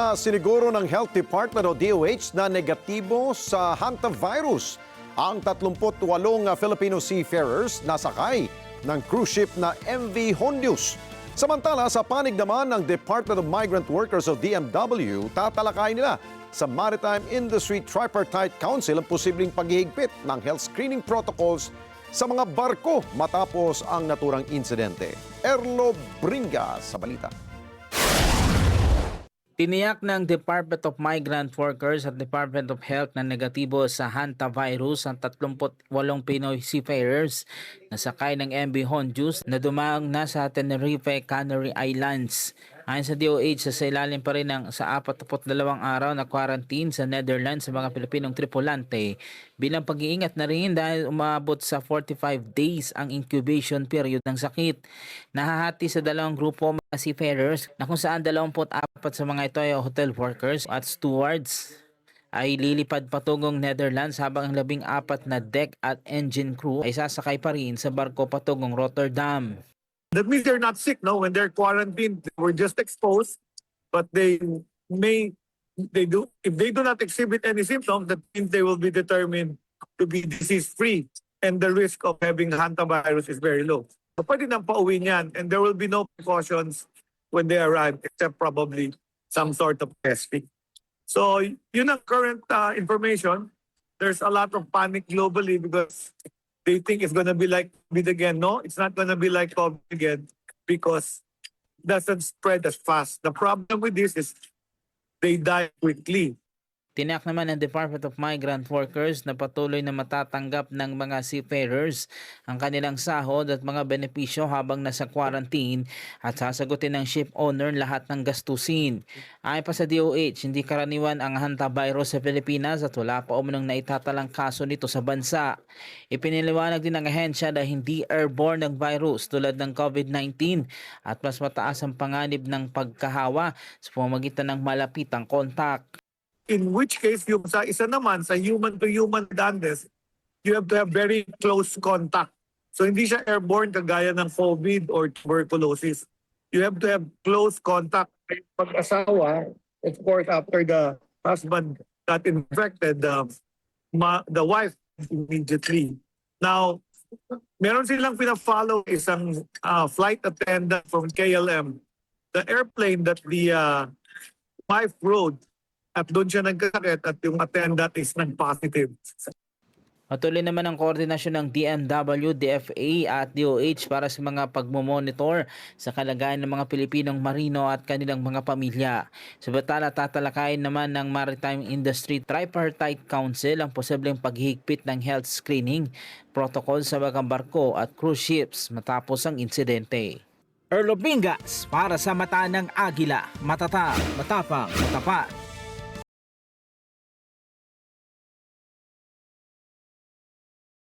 Siniguro ng Health Department o DOH na negatibo sa hantavirus ang 38 Filipino seafarers na sakay ng cruise ship na MV Hondius. Samantala, sa panig naman ng Department of Migrant Workers o DMW, tatalakay nila sa Maritime Industry Tripartite Council ang posibleng paghihigpit ng health screening protocols sa mga barko matapos ang naturang insidente. Erlo Bringa sa balita. Tiniyak ng Department of Migrant Workers at Department of Health na negatibo sa hantavirus ang 38 Pinoy seafarers na sakay ng MV Hondius na dumaong na sa Tenerife, Canary Islands. Ayon sa DOH, sa ilalim pa rin sa 42 araw na quarantine sa Netherlands sa mga Pilipinong tripulante bilang pag-iingat na rin dahil umabot sa 45 days ang incubation period ng sakit. Nahahati sa dalawang grupo mga seafarers na kung saan 24 sa mga ito ay hotel workers at stewards ay lilipad patungong Netherlands habang ang 14 na deck at engine crew ay sasakay pa rin sa barko patungong Rotterdam. That means they're not sick, no? When they're quarantined, they were just exposed, but if they do not exhibit any symptoms, that means they will be determined to be disease-free, and the risk of having hantavirus is very low. So pwede nang pauwi niyan, and there will be no precautions when they arrive, except probably some sort of testing. So yun ang current information. There's a lot of panic globally because they think it's going to be like COVID again. No, it's not going to be like COVID again because it doesn't spread as fast. The problem with this is they die quickly. Tiniyak naman ng Department of Migrant Workers na patuloy na matatanggap ng mga seafarers ang kanilang sahod at mga benepisyo habang nasa quarantine at sasagutin ng ship owner lahat ng gastusin. Ayon pa sa DOH, hindi karaniwan ang hantavirus sa Pilipinas at wala pa umunong naitatalang kaso nito sa bansa. Ipiniliwanag din ng ahensya na hindi airborne ng virus tulad ng COVID-19 at mas mataas ang panganib ng pagkahawa sa pamamagitan ng malapitang kontak. In which case, yung sa isa naman, sa human-to-human dandes, you have to have very close contact. So hindi siya airborne kagaya ng COVID or tuberculosis. You have to have close contact. Pag-asawa, of course, after the husband got infected, the wife immediately. Now, meron silang pina-follow isang flight attendant from KLM. The airplane that the wife rode, at doon siya nagkasakit at yung attendant is nag-positive. Patuloy naman ang koordinasyon ng DMW, DFA at DOH para sa mga pagmomonitor sa kalagayan ng mga Pilipinong marino at kanilang mga pamilya. Sa batala, tatalakayin naman ng Maritime Industry Tripartite Council ang posibleng paghihigpit ng health screening protocol sa mga barko at cruise ships matapos ang insidente. Erlo Bingas para sa Mata ng Agila, matatag, matapang, tapat.